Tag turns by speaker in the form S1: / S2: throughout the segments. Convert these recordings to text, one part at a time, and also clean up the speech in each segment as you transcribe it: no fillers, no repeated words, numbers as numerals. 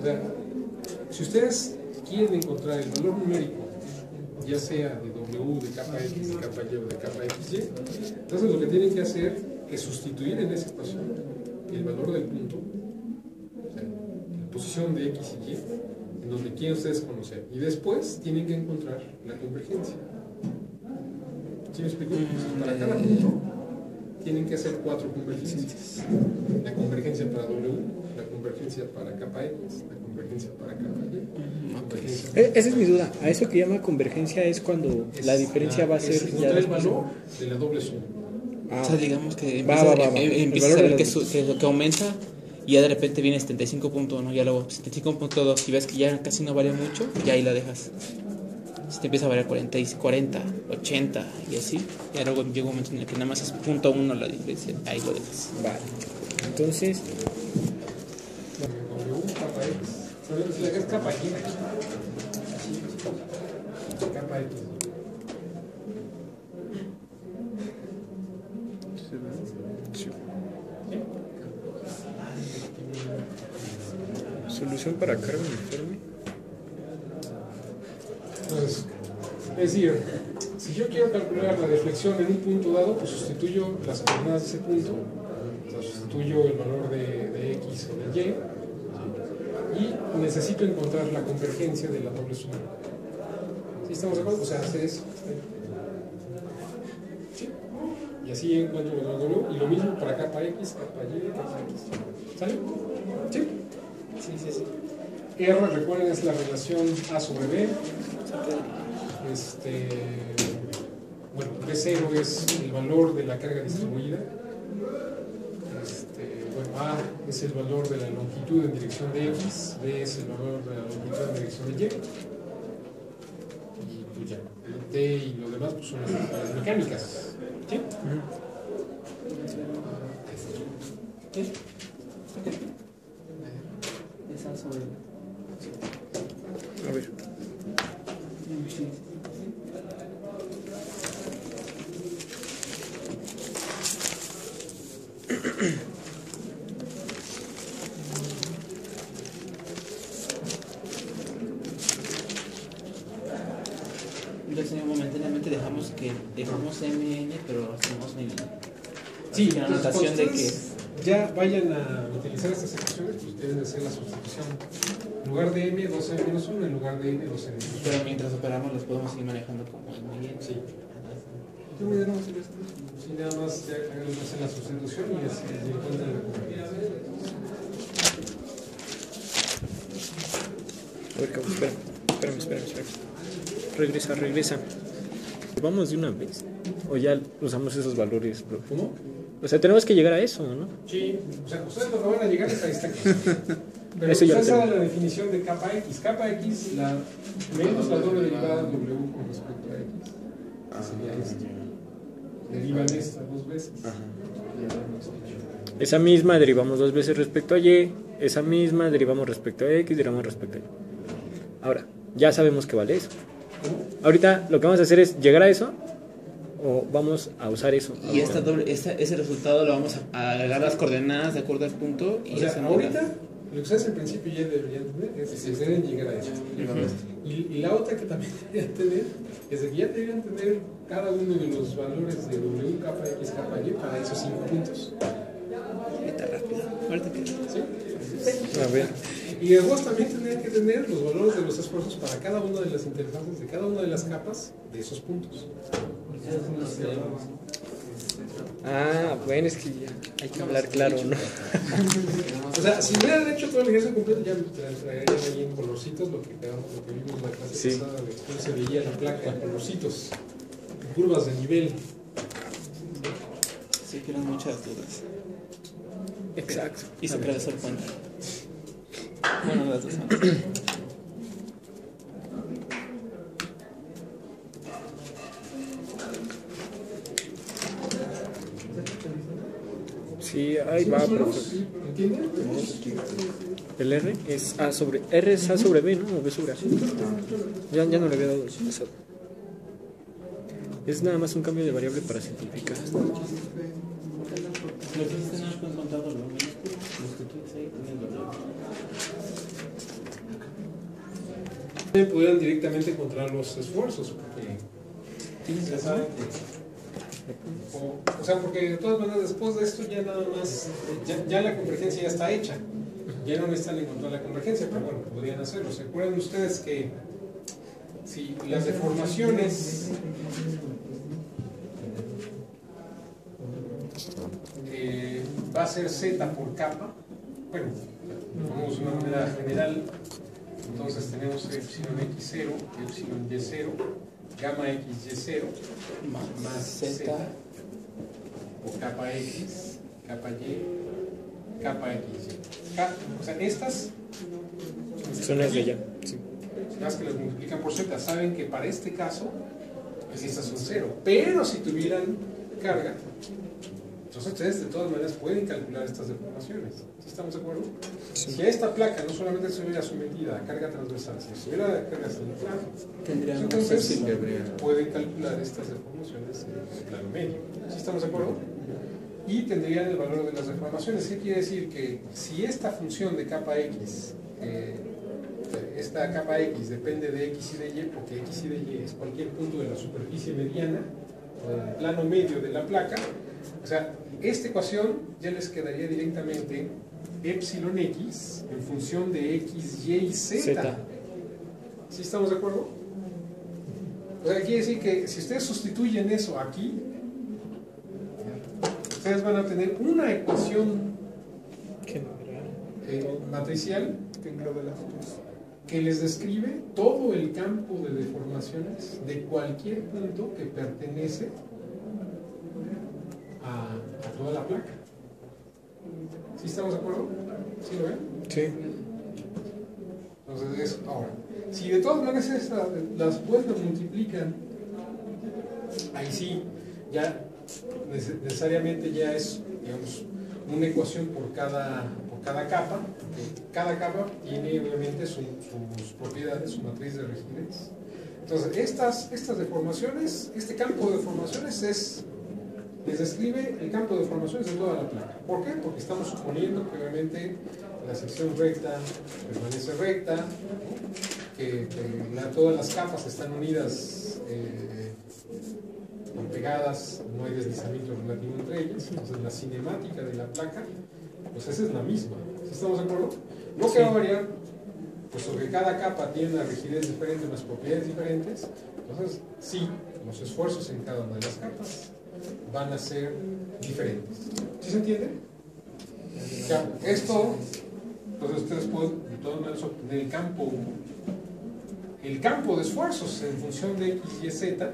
S1: O sea, si ustedes quieren encontrar el valor numérico, ya sea de W, de kappa X, de kappa Y o de kappa XY, entonces lo que tienen que hacer es sustituir en esa ecuación el valor del punto, o sea, la posición de X y Y, en donde quieren ustedes conocer. Y después tienen que encontrar la convergencia. ¿Sí me explico? Para cada punto tienen que hacer 4 convergencias. La convergencia para W, la convergencia para kappa X, la convergencia para kappa Y.
S2: Esa es mi duda. A eso que llama convergencia es cuando la diferencia va a ser
S1: ya el valor de la doble suma.
S3: O sea, digamos que
S2: empieza
S3: a ver que aumenta y ya de repente viene 75.1, ya luego 75.2 y ves que ya casi no varía mucho, ya ahí la dejas. Si te empieza a variar 40, 80 y así, ya luego llega un momento en el que nada más es 0.1 la diferencia, ahí lo dejas.
S2: Vale. Entonces,
S1: W, kappa X, es kappa Y. Kappa X.
S2: solución para carga uniforme.
S1: Entonces, es decir, si yo quiero calcular la deflexión en un punto dado, pues sustituyo las coordenadas de ese punto, o sea, sustituyo el valor de X o de Y, y necesito encontrar la convergencia de la doble suma. ¿Sí estamos de acuerdo? O sea, hacer eso. ¿Sí? Y así encuentro el W, y lo mismo para kappa X, kappa Y, kappa X. ¿Sale? ¿Sí? Sí. R, recuerden, es la relación A sobre B. Bueno, B0 es el valor de la carga distribuida. Bueno, A es el valor de la longitud en dirección de X, B es el valor de la longitud en dirección de Y. Y pues ya, el T y lo demás pues son las mecánicas. ¿Sí? ¿Sí?
S2: A ver.
S3: Entonces momentáneamente dejamos MN, pero hacemos
S1: Sí,
S3: la anotación de que
S1: ya vayan a utilizar estas ecuaciones, pues deben de hacer la sustitución. En lugar de M, 2M menos 1, en lugar de N, 2M menos 1.
S3: pero mientras operamos los podemos seguir manejando como MN.
S1: Sí. Sí, nada más ya hacen la sustitución y así encuentran la convergencia.
S2: A ver, Cabo, espérame. Regresa. ¿Vamos de una vez? ¿O ya usamos esos valores, profe?
S1: ¿Cómo?
S2: O sea, tenemos que llegar a eso, ¿no?
S1: Sí, o sea, ustedes lo que van a llegar es a esta cosa. Pero
S2: Eso ya
S1: ustedes
S2: lo
S1: saben la definición de kappa X. Kappa X, menos la doble derivada W con respecto a X. Sería esto. Derivan esta 2 veces.
S2: Esa misma derivamos 2 veces respecto a Y. Esa misma derivamos respecto a X, derivamos respecto a Y. Ahora, ya sabemos que vale eso. Ahorita lo que vamos a hacer es llegar a eso o vamos a usar eso.
S3: Y ese resultado lo vamos a agregar las coordenadas de acuerdo al punto. Y
S1: o sea, ahorita lo que ustedes en principio ya deberían tener es que deben llegar a eso. Y la otra que también deberían tener es que ya deberían tener cada uno de los valores de W, kappa X, kappa Y para esos 5 puntos.
S3: Está rápido. Ahorita que...
S1: ¿Sí?
S2: A ver.
S1: Y después también tendrían que tener los valores de los esfuerzos para cada una de las interfaces de cada una de las capas de esos puntos.
S2: Ah, bueno, es que ya hay que hablar claro, ¿no?
S1: O sea, si hubieran hecho todo el ejercicio completo, ya traerían ahí en colorcitos lo que vimos en la clase pasada, de cómo se veía la placa en colorcitos, en curvas de nivel.
S3: Sí, que eran muchas dudas.
S2: Exacto.
S3: Y se atravesó el puente. Bueno, las dos son.
S2: Sí, ahí va, profe.
S1: ¿Entienden?
S2: El R es A sobre B, ¿no? O B sobre A. Ya no le había dado eso. Es nada más un cambio de variable para simplificar.
S3: Lo que hiciste no has contado los minúsculos, los que tú ahí tienen W.
S1: pudieran directamente encontrar los esfuerzos, porque ya saben que, o sea, porque de todas maneras después de esto ya nada más, ya la convergencia ya está hecha, ya no necesitan encontrar la convergencia, pero bueno, podrían hacerlo. ¿Se acuerdan ustedes que si las deformaciones va a ser z por capa, bueno, vamos de una manera general, entonces tenemos epsilon x0, epsilon y0, gamma xy0 más z o capa x, capa y, capa xy. O sea, estas
S2: Son las de ella. Sí.
S1: las que las multiplican por z, saben que para este caso, pues estas son 0, pero si tuvieran carga, entonces ustedes de todas maneras pueden calcular estas deformaciones. ¿Sí estamos de acuerdo?
S2: Sí.
S1: Si a esta placa no solamente estuviera sometida a carga transversal, si estuviera a carga central,
S3: Tendría más
S1: entonces
S3: epsilon.
S1: pueden calcular estas deformaciones en el plano medio. ¿Sí estamos de acuerdo? Y tendrían el valor de las deformaciones. ¿Qué quiere decir? Que si esta función de capa x, esta capa x depende de x y de y, porque x y de y es cualquier punto de la superficie mediana o del plano medio de la placa, o sea, esta ecuación ya les quedaría directamente epsilon x en función de x, y y z.
S2: Z.
S1: ¿Sí estamos de acuerdo? O sea, quiere decir que si ustedes sustituyen eso aquí, ustedes van a tener una ecuación matricial que les describe todo el campo de deformaciones de cualquier punto que pertenece a toda la placa. ¿Sí estamos de acuerdo? ¿Sí lo ven?
S2: Sí.
S1: Entonces, eso. Ahora, si de todas maneras las vueltas multiplican, ahí sí, ya necesariamente ya es, digamos, una ecuación por cada capa. Cada capa tiene obviamente sus propiedades, su matriz de rigidez. Entonces, estas deformaciones, este campo de deformaciones les describe el campo de deformaciones de toda la placa. ¿Por qué? Porque estamos suponiendo que obviamente la sección recta permanece recta, ¿no? que todas las capas están unidas, pegadas, no hay deslizamiento relativo entre ellas. Entonces la cinemática de la placa, pues esa es la misma. ¿Sí estamos de acuerdo? Lo que va a variar, puesto que cada capa tiene una rigidez diferente, unas propiedades diferentes, entonces sí, los esfuerzos en cada una de las capas van a ser diferentes. ¿Sí se entiende? Ya, esto, entonces ustedes pueden de todas maneras obtener el campo de esfuerzos en función de x, y, z.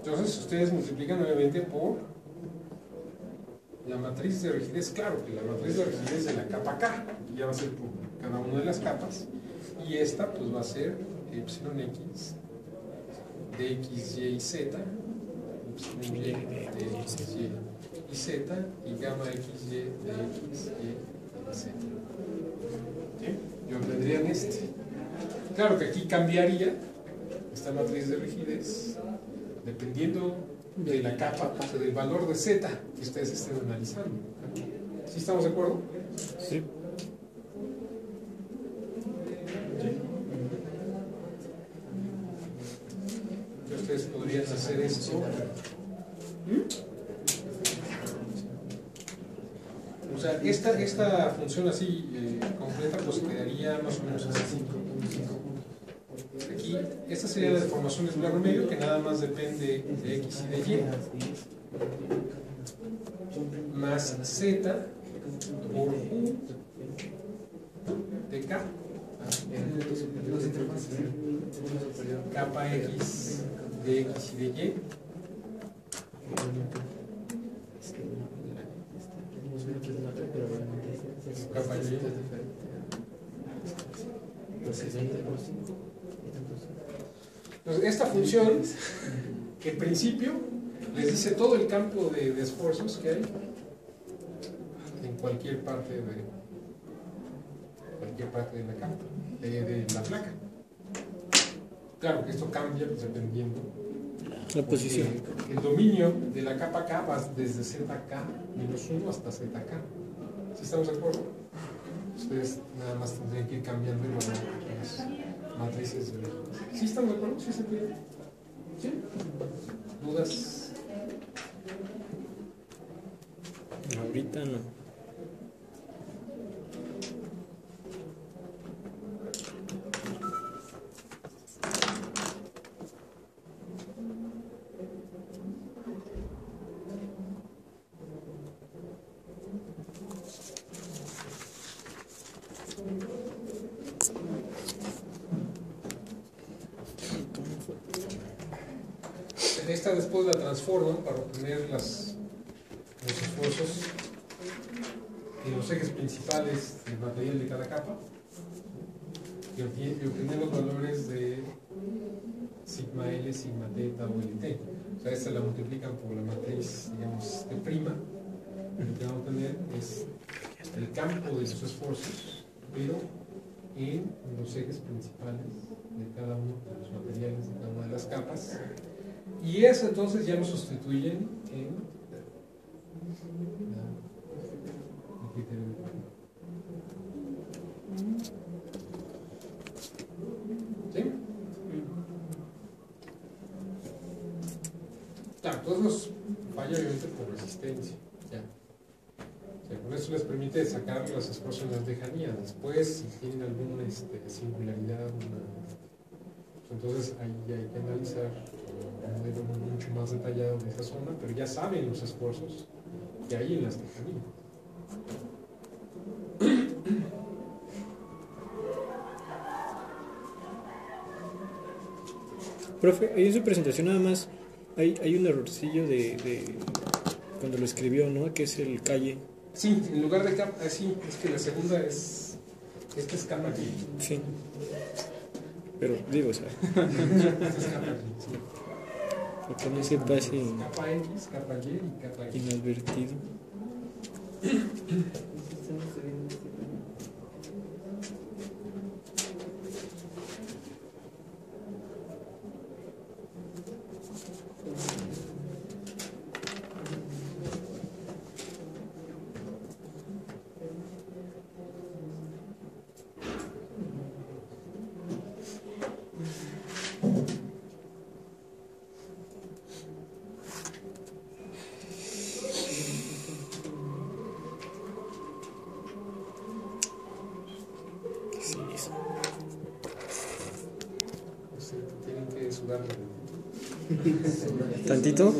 S1: Entonces ustedes multiplican nuevamente por la matriz de rigidez. Claro que la matriz de rigidez de la capa K ya va a ser por cada una de las capas, y esta pues va a ser epsilon x de x, y z, epsilon y de x, y z, y gamma x, y de x, y z. ¿Sí? Y obtendrían este. Claro que aquí cambiaría esta matriz de rigidez dependiendo de la capa, o sea, del valor de z que ustedes estén analizando. ¿Sí estamos de acuerdo?
S2: Sí.
S1: Ustedes podrían hacer esto. O sea, esta función así completa pues quedaría más o menos así. Aquí, esta sería la deformación del plano medio, que nada más depende de x y de y, más z por u de k, capa x de x y de y, capa y. Entonces, esta función, en principio, les dice todo el campo de esfuerzos que hay en cualquier parte de la capa, de la placa. Claro que esto cambia pues, dependiendo
S2: La posición.
S1: Porque el dominio de la capa K va desde ZK-1 hasta ZK. ¿Sí estamos de acuerdo? Ustedes nada más tendrían que ir cambiando el valor de las matrices. ¿Sí estamos de acuerdo? ¿Sí se puede? ¿Sí? ¿Dudas?
S2: Ahorita no.
S1: En esta después la transforman para obtener los esfuerzos en los ejes principales del material de cada capa y obtener los valores de sigma L, sigma T, tau Lt. O sea, esta la multiplican por la matriz, digamos, de prima. Lo que van a obtener es el campo de sus esfuerzos, pero en los ejes principales de cada uno de los materiales, de cada una de las capas. Y eso entonces ya lo sustituyen en el criterio de prima. ¿Sí? Claro, todos nos falla obviamente por resistencia. Ya. O sea, con eso les permite sacar los esfuerzos en las lejanías. Después, si tienen alguna singularidad, pues entonces ahí hay que analizar un modelo mucho más detallado de esa zona, pero ya saben los esfuerzos que hay en las lejanías.
S2: Profe, ahí en su presentación nada más hay un errorcillo de cuando lo escribió, ¿no? Que es el calle.
S1: Sí, en lugar de capa, sí, es que la segunda esta es capa aquí.
S2: Sí. Pero digo, o sea,
S1: Esta es capa aquí, sí.
S2: porque no se pase
S1: Capa X, capa Y y capa X.
S2: inadvertido. Sí, eso.
S1: Sí, tienen que sudarle.
S2: ¿Tantito?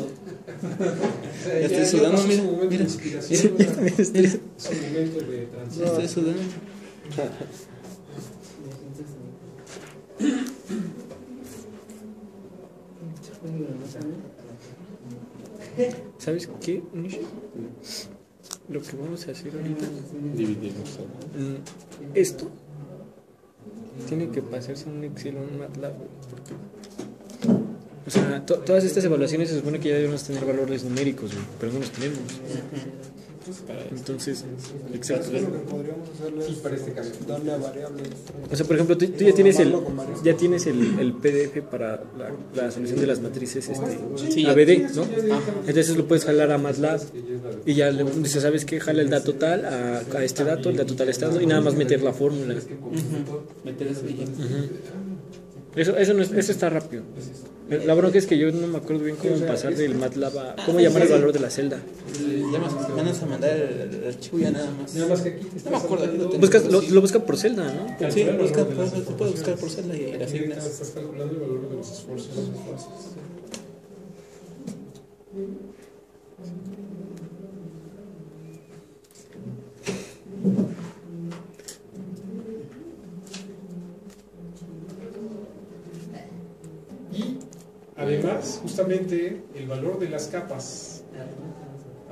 S3: Ya estoy sudando,
S1: pasó
S3: mira,
S1: su momento de
S3: mira.
S1: inspiración,
S2: Yo también estoy-
S1: es un momento de transición.
S3: Estoy sudando.
S2: ¿Sabes qué, Nishi? Lo que vamos a hacer ahorita,
S4: Dividirnos.
S2: esto tiene que pasarse en un Excel o en un MATLAB, güey, porque, o sea, todas estas evaluaciones se supone que ya debemos tener valores numéricos, güey, pero no los tenemos. Entonces, exacto.
S5: Lo que podríamos hacerle
S1: Sí, para este caso.
S5: es darle a variables.
S2: O sea, por ejemplo, tú ya tienes el PDF para la solución de las matrices
S3: Sí, ya.
S2: ABD, ¿no?
S1: Ya directamente.
S2: Entonces lo puedes jalar a MATLAB
S1: Que ya es la de-
S2: y ya le dices, ¿sabes qué? Jala el dato tal a este dato, el dato tal a este dato, y nada más meter la fórmula.
S3: Meter eso y ya.
S2: Eso está rápido. La bronca es que yo no me acuerdo bien cómo pasar del MATLAB a cómo llamar el valor de la celda.
S3: Vamos a mandar el archivo ya nada más.
S1: Nada más que aquí te
S3: No me
S1: estás
S3: acuerdo, aquí lo
S1: saltando-
S3: tengo.
S2: Lo busca por celda, ¿no?
S3: Sí,
S1: calcular el
S3: busca,
S1: valor de las
S3: puedes
S1: esfuerzos.
S3: buscar por celda y la
S1: Aquí
S3: asignas.
S1: estás calculando el valor de los esfuerzos. Y además, justamente el valor de las capas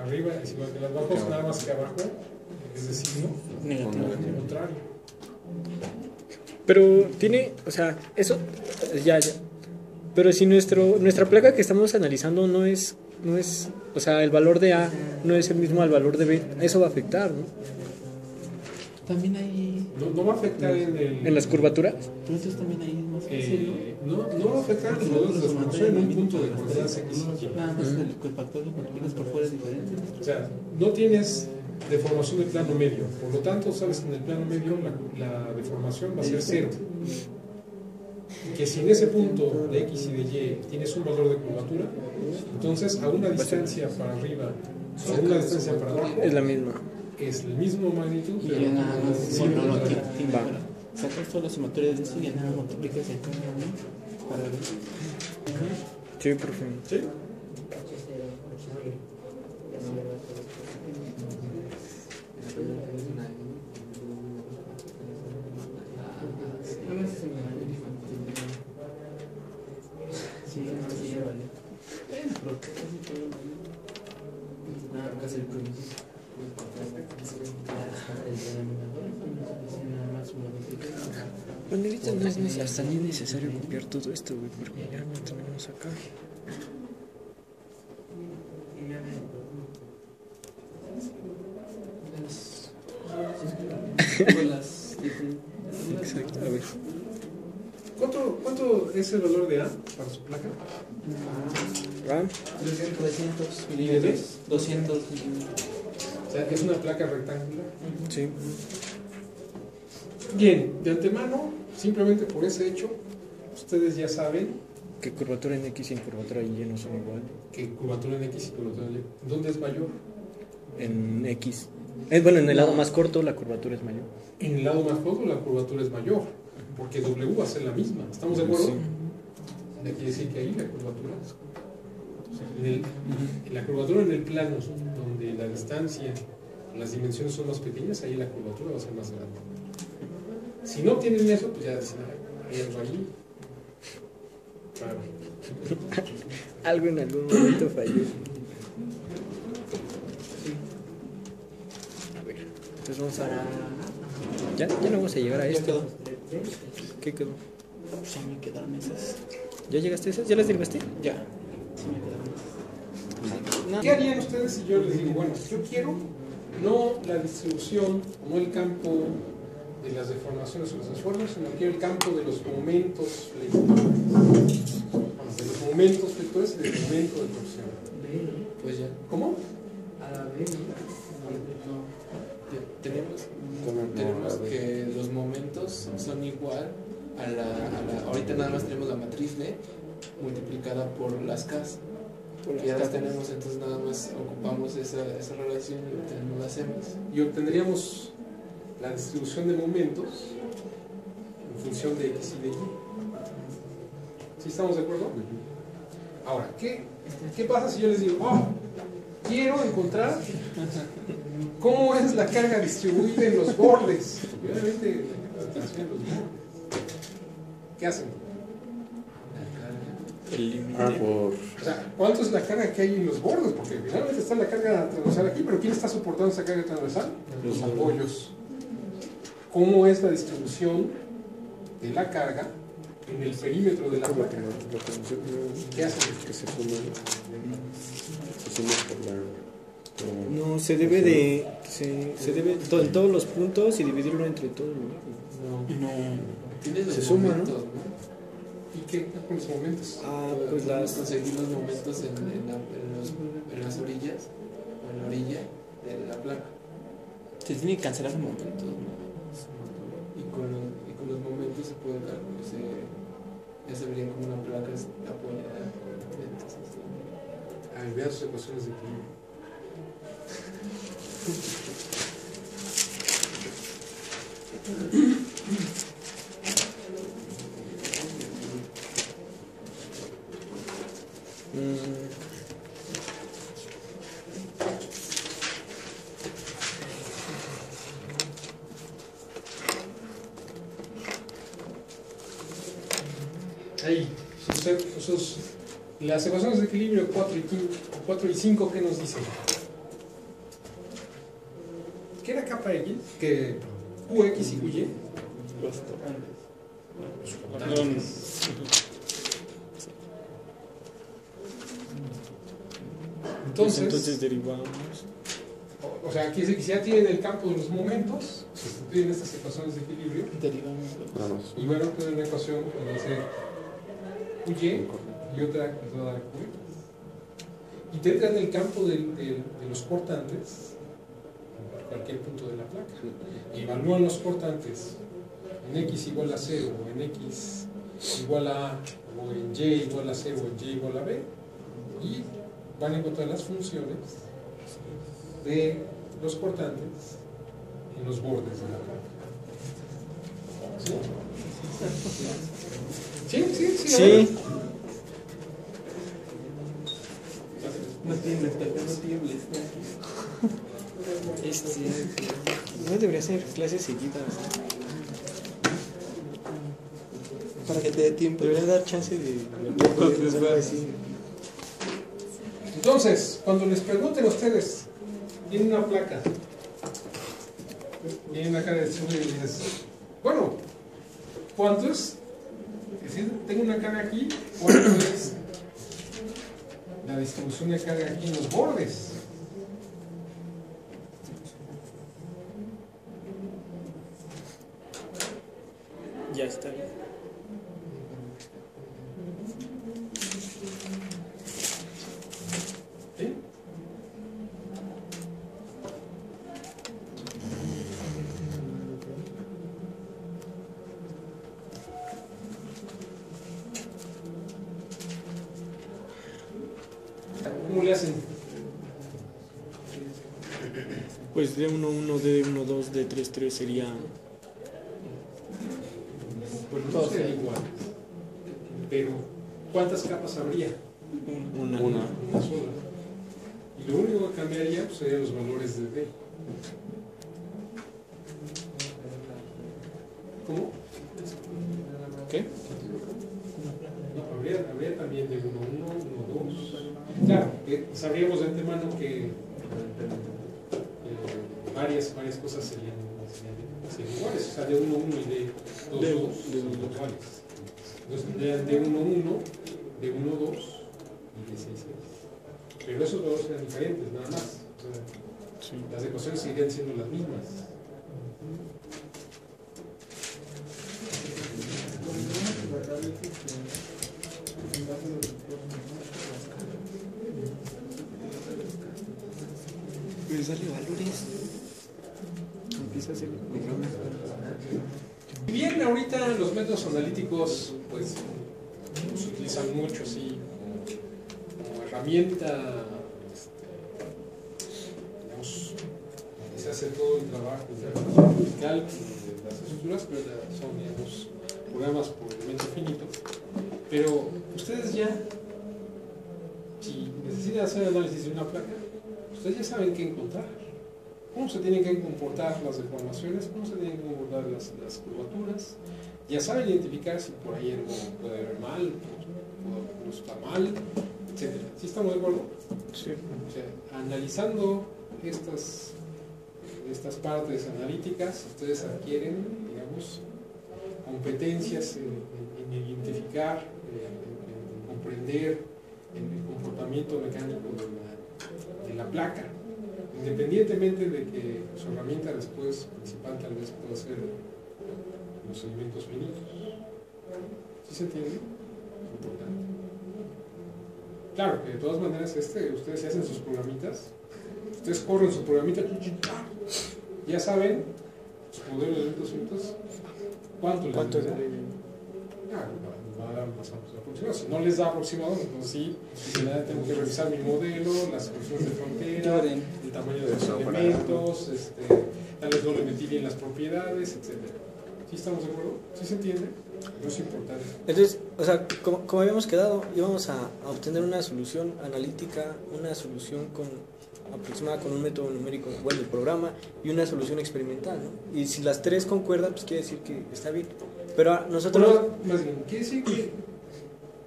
S1: arriba es igual que las abajo, nada más que abajo, es decir, ¿no?
S3: Negativo.
S1: Al contrario.
S2: Pero tiene, o sea, eso, ya. Pero si nuestra placa que estamos analizando no es, o sea, el valor de A no es el mismo al valor de B, eso va a afectar, ¿no?
S3: También hay.
S1: No va a afectar en
S2: ¿En las curvaturas?
S3: Pero entonces también hay más fácil,
S1: no va a afectar en los modelos de transformación en un punto de coordenadas X y Y.
S3: Nada más el factor que multiplicas por fuera es diferente.
S1: O sea, no tienes deformación del plano medio, por lo tanto, sabes que en el plano medio la deformación va a ser cero. Y que si en ese punto de X y de Y tienes un valor de curvatura, entonces a una distancia para arriba, a una distancia para abajo,
S2: Es la misma.
S1: es el mismo magnitud,
S3: Y
S1: pero
S3: ya nada más.
S1: sí,
S3: Sí, no,
S1: no,
S3: tiene
S2: Va.
S3: fuera. Sacas toda la sumatoria de eso y ya nada más multiplicas en cada uno para ver.
S2: Sí, profe.
S1: ¿sí?
S3: Sí, no, sí, ya vale. Pero casi todo. Nada, casi el promedio. Nada más una multiplicación.
S2: Bueno, ahorita no es hasta ni necesario copiar todo esto, güey, porque ya lo tenemos acá. Exacto, a ver.
S1: ¿Cuánto es el valor de A para su placa?
S2: ¿Va?
S3: 300
S1: ¿Y de
S3: milímetros. 200 milímetros.
S1: O sea, es una placa rectangular.
S2: Sí.
S1: Bien, de antemano, simplemente por ese hecho, ustedes ya saben
S2: Que curvatura en X y en curvatura en Y no son igual.
S1: que curvatura en X y curvatura en Y, ¿dónde es mayor?
S2: En X. Bueno, en el lado más corto la curvatura es mayor.
S1: En el lado más corto la curvatura es mayor, porque W va a ser la misma. ¿Estamos de acuerdo?
S2: Sí.
S1: Quiere decir que ahí la curvatura en la curvatura en el plano donde la distancia, las dimensiones son más pequeñas, ahí la curvatura va a ser más grande. Si no tienen eso, pues ya dicen, hay algo ahí. Claro.
S2: Algo en algún momento falló. A ver, entonces vamos a... Ya no vamos a llegar a
S3: Ya
S2: esto.
S3: quedó.
S2: ¿Qué quedó?
S3: Sí, me quedaron esas.
S2: ¿Ya llegaste a esas? ¿Ya las derivaste?
S3: Ya. Sí, me quedaron esas.
S1: ¿Qué harían ustedes si yo les digo, bueno, yo quiero no la distribución, no el campo de las deformaciones o los esfuerzos, sino quiero el campo de los momentos flectores? De los momentos flectores y del momento de torsión.
S3: Pues ya.
S1: ¿Cómo?
S3: Tenemos que los momentos son igual a la. Ahorita nada más tenemos la matriz B multiplicada por las Ks. Porque ya las tenemos, entonces nada más ocupamos esa relación y obtenemos las M's.
S1: Y obtendríamos la distribución de momentos en función de X y de Y. ¿Sí estamos de acuerdo? Ahora, ¿qué pasa si yo les digo, quiero encontrar cómo es la carga distribuida en los bordes? Y obviamente la distribución en los bordes. ¿Qué hacen?
S2: El límite.
S1: O sea, ¿cuánto es la carga que hay en los bordes? Porque finalmente está la carga transversal aquí, pero ¿quién está soportando esa carga transversal? Los apoyos. ¿Cómo es la distribución de la carga en el perímetro de la placa? ¿Qué hacen?
S4: Que se suma por la...
S2: No, se debe de... Se debe en todos los puntos y dividirlo entre todos.
S3: No. Tienes los
S4: Se suma,
S3: momentos,
S4: ¿no?
S1: ¿Y qué con los momentos?
S2: Ah, pues
S3: Podemos conseguir los momentos en las orillas o en la orilla de la placa. Se tiene que cancelar los momentos, ¿no? Y con los momentos se puede dar, ya se verían como una placa apoyada con lentes.
S1: Vea sus ecuaciones de equilibrio. Ahí, las ecuaciones de equilibrio 4 y 5, ¿qué nos dicen? ¿Qué era kappa X? Que QX y QY.
S2: Entonces derivamos.
S1: O sea, quiere decir que si ya tienen el campo de los momentos, sustituyen estas ecuaciones de equilibrio
S3: Derivamos.
S4: Vamos.
S1: y van a obtener una ecuación que va a ser QY y otra que va a dar QY. Y tendrán el campo de los cortantes en cualquier punto de la placa. Evalúan los cortantes en X igual a 0 o en X igual a A o en Y igual a 0 o en Y igual a B y van a encontrar las funciones de los cortantes en los bordes de la placa. ¿Sí? Sí, sí, sí.
S2: Sí.
S3: No tiembles, Pepe, no tiembles.
S2: No debería ser clases seguidas.
S3: Para que te dé tiempo.
S2: Debería dar chance de decir.
S1: Entonces, cuando les pregunten a ustedes, tienen una placa, tienen una carga de distribución y dices, bueno, ¿cuánto es? Es decir, tengo una carga aquí, ¿cuánto es la distribución de carga aquí en los bordes?
S2: Ya está bien.
S1: ¿Sí? ¿Cómo le hacen?
S2: Pues D11, D12, D33 sería.
S1: Pues no sería igual. Pero, ¿cuántas capas habría?
S2: Una.
S1: Una sola. Y lo único que cambiaría pues, serían los valores de D. ¿Cómo?
S3: ¿Qué?
S1: No, habría también de 1, 1, 2. Claro, sabríamos de antemano que varias cosas serían iguales. O sea, de 1, 1 y de 2, 2 son iguales. Entonces tendrían de 1, 1, de 1, 2 y de 6, 6. Pero esos valores eran diferentes, nada más. O sea, las ecuaciones seguirían siendo las mismas.
S2: Pues dale valores. Empieza a hacer el programa.
S1: Y bien, ahorita los métodos analíticos pues los utilizan mucho así como herramienta, digamos, se hace todo el trabajo de cálculo de las estructuras, pero son, digamos, programas por elemento finito. Pero ustedes ya, si necesitan hacer análisis de una placa, ustedes ya saben qué encontrar. Cómo se tienen que comportar las deformaciones, cómo se tienen que comportar las curvaturas. Ya saben identificar si por ahí algo puede haber mal, no está mal, etc. ¿Sí estamos de acuerdo?
S2: Sí.
S1: O sea, analizando estas partes analíticas, ustedes adquieren, digamos, competencias en identificar, en comprender el comportamiento mecánico de la placa, independientemente de que su herramienta después principal tal vez pueda ser los elementos finitos. ¿Sí se entiende? Importante. Claro que de todas maneras ustedes se hacen sus programitas, ustedes corren su programita, ya saben sus modelos de elementos finitos, ¿cuánto les da? Va a dar más aproximado. Si no les da aproximado, entonces sí, tengo que revisar mi modelo, las funciones de frontera, el tamaño de los elementos, tal vez no le metí bien las propiedades, etc. ¿Sí estamos de acuerdo? ¿Sí se entiende? No es importante.
S2: Entonces, o sea, como habíamos quedado, íbamos a obtener una solución analítica, una solución aproximada con un método numérico, bueno, el programa, y una solución experimental, ¿no? Y si las tres concuerdan, pues quiere decir que está bien. Pero nosotros...
S1: Bueno, más bien, quiere decir que,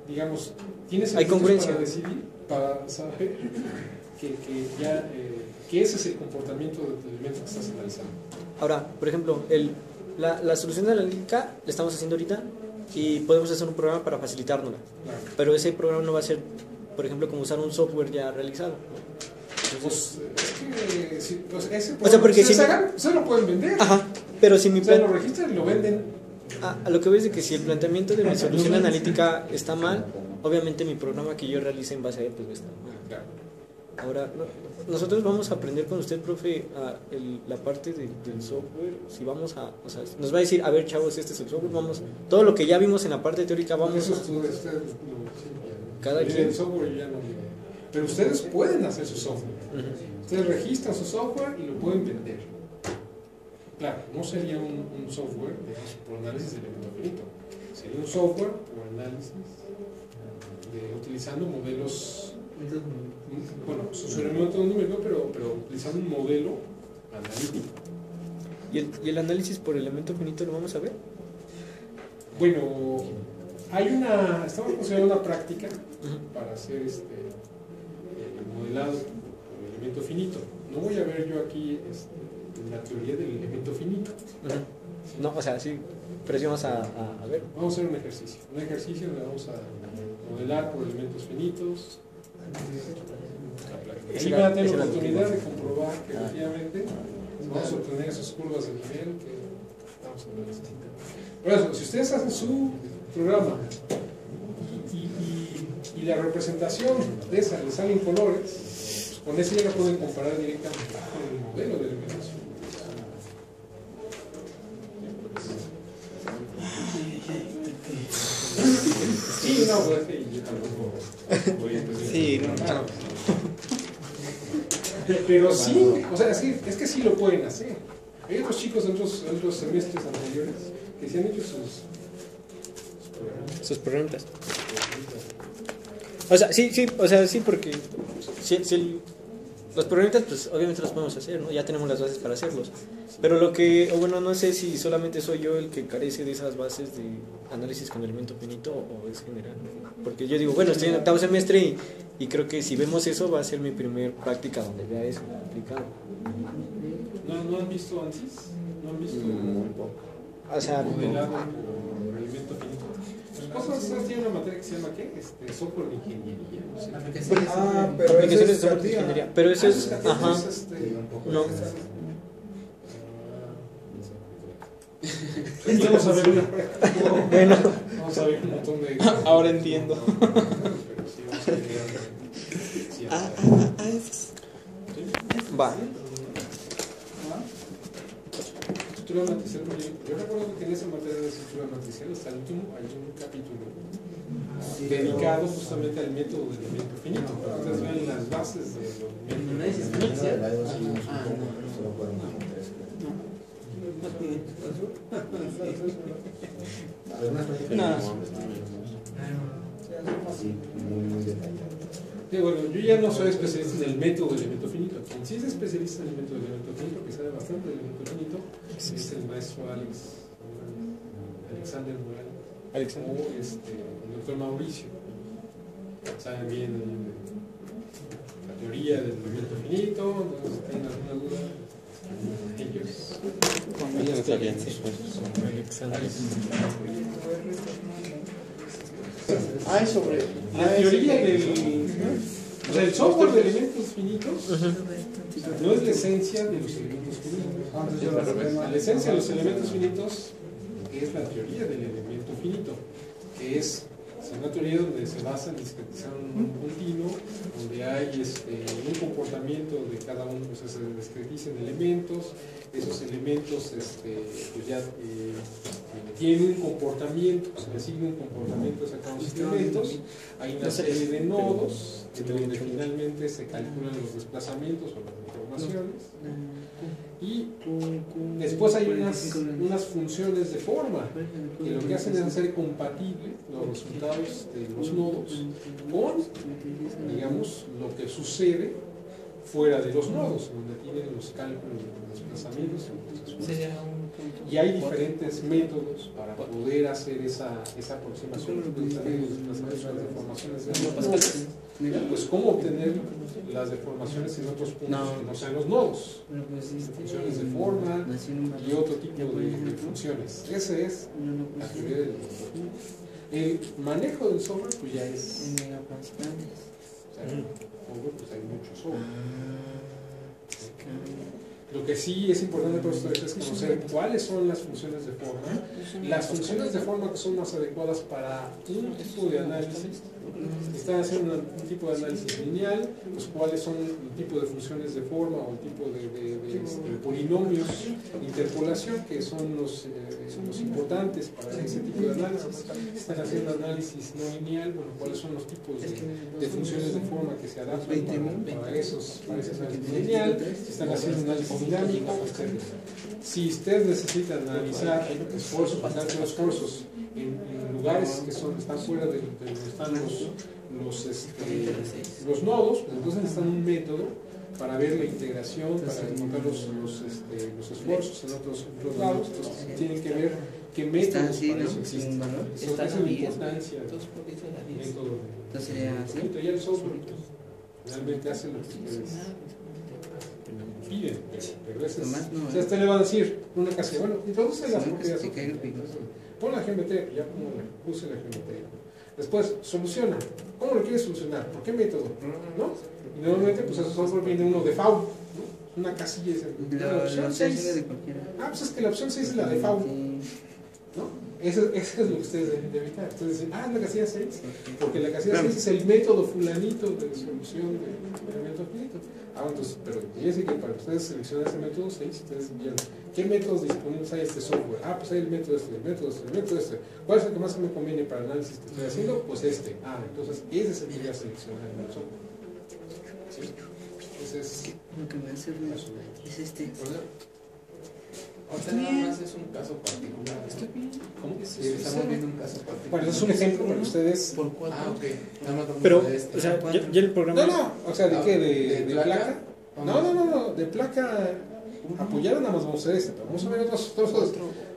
S1: digamos, tienes
S2: hay congruencia
S1: para decidir, para saber que ese es el comportamiento del elemento que estás analizando.
S2: Ahora, por ejemplo, la solución analítica la estamos haciendo ahorita y podemos hacer un programa para facilitárnosla.
S1: Claro.
S2: Pero ese programa no va a ser, por ejemplo, como usar un software ya realizado, ¿no?
S1: Pues, es que, ese
S2: o sea, porque
S1: ustedes
S2: si...
S1: ustedes lo pueden vender.
S2: Ajá. Pero si mi
S1: O sea,
S2: plan...
S1: lo registran y lo venden.
S2: A lo que ves de que si el planteamiento de mi solución analítica está mal, obviamente mi programa que yo realice en base a él pues va a estar mal.
S1: Claro.
S2: Ahora, nosotros vamos a aprender con usted, profe, la parte del software. Si vamos a, o sea, nos va a decir, a ver, chavos, este es el software, vamos, todo lo que ya vimos en la parte teórica, vamos
S1: Eso
S2: a...
S1: es todo, ustedes lo
S2: Cada
S1: quien.
S2: quien.
S1: El software ya no. Pero ustedes pueden hacer su software.
S2: Ujú.
S1: Ustedes registran su software y lo pueden vender. Claro, no sería un software por análisis de elemento finito. Sería un software por análisis utilizando modelos. Bueno, funcionamiento numérico, pero utilizando un modelo analítico.
S2: ¿Y el análisis por elemento finito lo vamos a ver?
S1: Bueno, estamos considerando una práctica para hacer modelado por elemento finito. No voy a ver yo aquí la teoría del elemento finito.
S2: Ujú. No, o sea, sí, pero sí vamos a ver.
S1: Vamos a hacer un ejercicio donde vamos a modelar por elementos finitos. Ahí van a tener la oportunidad de comprobar que efectivamente vamos a obtener esas curvas de nivel que estamos analizando. Por eso, si ustedes hacen su programa y la representación de esa les sale en colores, pues con eso ya lo pueden comparar directamente con el modelo de elementos finitos. Sí, no, pues yo tampoco voy a empezar.
S3: Sí, no.
S1: Claro. Pero sí, o sea, sí, es que sí lo pueden hacer. Hay otros chicos de otros semestres anteriores que sí han hecho
S2: Sus preguntas. O sea, sí, o sea, sí, porque los programitas, pues obviamente los podemos hacer, ¿no? Ya tenemos las bases para hacerlos. Pero bueno, no sé si solamente soy yo el que carece de esas bases de análisis con elemento finito o es general, ¿no? Porque yo digo, bueno, estoy en octavo semestre y creo que si vemos eso va a ser mi primer práctica donde vea eso aplicado.
S1: ¿No han visto ANSYS? ¿No han visto
S2: O sea,
S1: modelado por elemento finito? Ustedes tienen una materia que se llama ¿qué? Software de ingeniería. No sé.
S5: Pero
S2: aplicaciones de
S5: eso
S2: software de ingeniería. Pero eso es, ajá, no.
S1: Vamos a ver
S2: Bueno,
S1: vamos a ver un montón de.
S3: Ahora entiendo.
S1: Pero sí, vamos a ver. Sí,
S2: va.
S1: Estructura matricial. Yo recuerdo que en esa materia de estructura matricial hasta el último hay un capítulo dedicado justamente al método del elemento finito. Para que ustedes vean las bases de los métodos. Sí, bueno, yo ya no soy especialista en el método del elemento finito. Quien sí es especialista en el método del elemento finito, que sabe bastante del elemento finito, es el maestro Alexander Morales o el doctor Mauricio. Saben bien la teoría del elemento finito, entonces tienen alguna duda. Ellos.
S5: sobre
S1: La teoría del software de elementos finitos no es la esencia de los elementos finitos. La esencia de los elementos finitos es la teoría del elemento finito, que es una teoría donde se basa en discretizar un continuo, donde hay un comportamiento de cada uno, o sea, se discretizan elementos, esos elementos pues ya tienen un comportamiento, se le asigna un comportamiento a cada uno de esos elementos, hay una serie de nodos donde finalmente se calculan los desplazamientos o las deformaciones, y después hay unas funciones de forma que lo que hacen es hacer compatible los resultados de los nodos con, digamos, lo que sucede fuera de los nodos, donde tienen los cálculos de los desplazamientos. Y hay diferentes métodos para poder hacer esa aproximación de los desplazamientos, las deformaciones de los nodos. Pues cómo obtener las deformaciones en otros puntos que no sean los nodos, funciones de forma y otro tipo de funciones. Esa es la teoría del software. El manejo del software pues ya es, o sea, software, pues hay mucho software. Lo que sí es importante para ustedes es conocer cuáles son las funciones de forma, las funciones de forma que son más adecuadas para un tipo de análisis. Están haciendo un tipo de análisis lineal, pues cuáles son el tipo de funciones de forma o el tipo de polinomios de interpolación que son los importantes para ese tipo de análisis. Están haciendo análisis no lineal, bueno, cuáles son los tipos de funciones de forma que se adaptan para ese análisis lineal. Están haciendo análisis dinámico, etc. Si usted necesita analizar esfuerzos, bastante esfuerzos en lugares que están fuera de donde están los nodos, pues entonces necesitan un método para ver la integración, para encontrar los esfuerzos en otros lados. Entonces tienen que ver qué métodos para eso existen. Esa es la importancia del método.
S6: Entonces sería así.
S1: Ya el software realmente hace lo que ustedes piden, pero ese es, o sea, usted le va a decir una casilla, bueno, introduce las propiedades, pon la geometría, ya puse la geometría. Después, soluciona. ¿Cómo lo quieres solucionar? ¿Por qué método? ¿No? Y normalmente, pues ese software viene uno de FAU, ¿no? Una casilla dice, la opción 6. Pues es que la opción 6 es la de FAU, ¿no? Eso es lo que ustedes deben de evitar. Entonces dicen, es la casilla 6, porque la casilla 6 es el método fulanito de solución del elemento finito. Entonces, pero fíjense que para ustedes seleccionar ese método 6, ustedes vieron qué métodos disponibles hay este software. Pues hay el método este, el método este, el método este. ¿Cuál es el que más me conviene para el análisis que estoy haciendo? Pues este. Entonces ese es el que voy a seleccionar en el software. ¿Sí? Ese es
S6: lo que me hace ruido es este.
S7: Ahorita nada más es un caso particular.
S6: Estoy bien.
S1: ¿Cómo?
S7: Estamos viendo un caso particular.
S1: Bueno, es un ejemplo para ustedes.
S6: Por 4.
S7: Ok. Nada más vamos
S2: Pero,
S7: a ver este.
S2: o sea, ya el programa...
S1: No, o sea, ¿de qué? ¿De
S7: ¿De
S1: placa? No, de placa apoyada nada más vamos a hacer este, pero vamos a ver otros.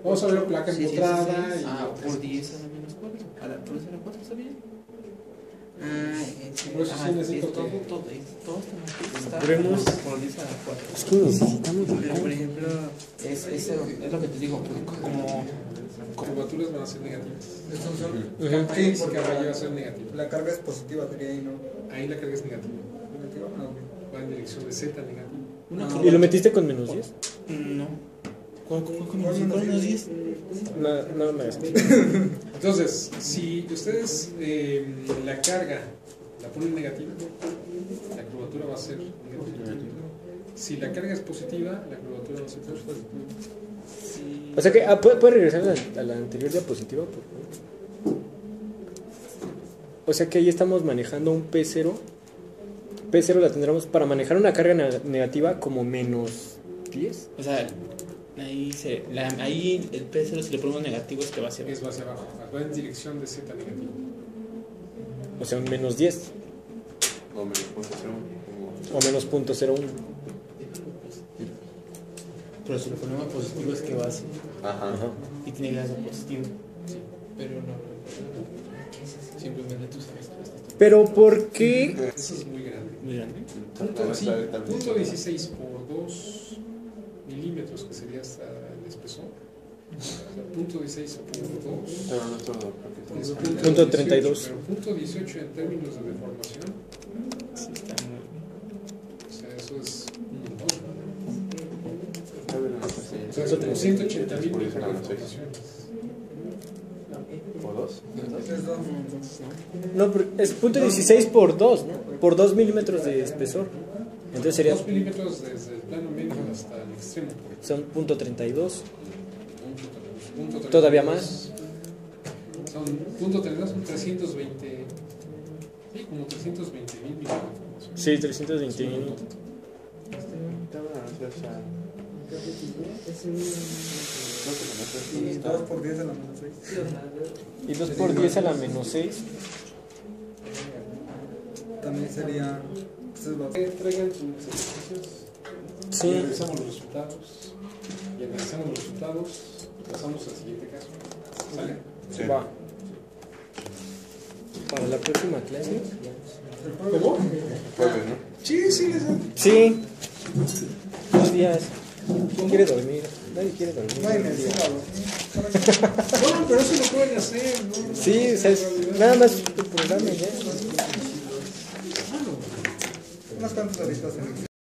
S1: Vamos a ver placa empotrada.
S3: Sí. Por 10 a la menos 4. ¿Por eso era 4? ¿Está bien?
S1: Por eso sí necesito
S3: todo
S1: todo.
S3: está
S2: Veremos.
S3: por 10 a la 4.
S2: Es que necesitamos...
S6: Pero, por ejemplo,
S3: Es lo que te digo, como
S1: Curvaturas van a ser negativas.
S5: Estos son.
S1: La física va a ser negativa.
S5: La carga es positiva, sería ahí, ¿no?
S1: Ahí la carga es negativa.
S5: Negativa. Ok.
S1: Va en dirección de Z negativa.
S2: ¿Y lo metiste con menos 10?
S3: No. ¿Cuál menos 10?
S2: No me hagas.
S1: Entonces, si ustedes la carga la ponen negativa, la curvatura va a ser negativa. Si la carga es positiva, la curvatura va a ser positiva.
S2: O sea que, ¿puede regresar a la anterior diapositiva, por favor? O sea que ahí estamos manejando un P0. P0 la tendremos para manejar una carga negativa como menos 10.
S3: O sea, ahí el P0 si le ponemos negativo es que va hacia abajo.
S1: Es hacia abajo, va en dirección de Z negativa.
S2: O sea, un menos 10
S4: O menos 0.01.
S2: o menos 0.01.
S3: Pero si le ponemos positivo es que va hacia
S4: Ajá.
S3: y tiene grado positivo. Sí, pero no. Simplemente tú sabes que esto está
S2: Pero ¿por qué?
S1: Eso es muy grande.
S3: muy grande.
S1: Punto 16 por 2 milímetros, que sería hasta el espesor. O sea, punto 16 por 2.
S4: Pero no es todo, porque
S1: es
S4: es
S2: Punto 32.
S1: Pero punto 18 en términos de deformación,
S3: Sí, está muy.
S1: o sea, eso es un montón. O sea,
S4: Eso
S1: son como 180.000 microdeformaciones.
S4: ¿O dos?
S5: Entonces, dos.
S2: No, es punto 16 por 2, ¿no? Por 2 milímetros de espesor. Entonces sería,
S1: 2 milímetros desde el plano medio hasta el extremo.
S2: son punto 32.
S1: Punto 32.
S2: Todavía más.
S1: Son punto 32, son 320. Sí, como 320.000 microdeformaciones.
S2: Sí, 320.
S5: Y 2 por 10 a la menos 6.
S2: Y 2 por 10 a la menos 6.
S5: También sería. Entonces, va.
S1: Traigan sus ejercicios. Y
S2: Sí.
S1: revisamos los resultados. Y analizamos los resultados. Pasamos al siguiente caso. ¿Sale?
S4: Sí.
S2: Va. Para la próxima clase.
S1: ¿Cómo?
S4: Jueves, ¿no?
S1: Sí, les dan.
S2: Sí. 2 días. ¿Quién quiere dormir? Nadie quiere dormir.
S5: No hay necesidad.
S1: No, pero eso lo pueden hacer, ¿no?
S2: Sí, o sea, nada más tu programa ya.
S5: Unas cuantas horitas en el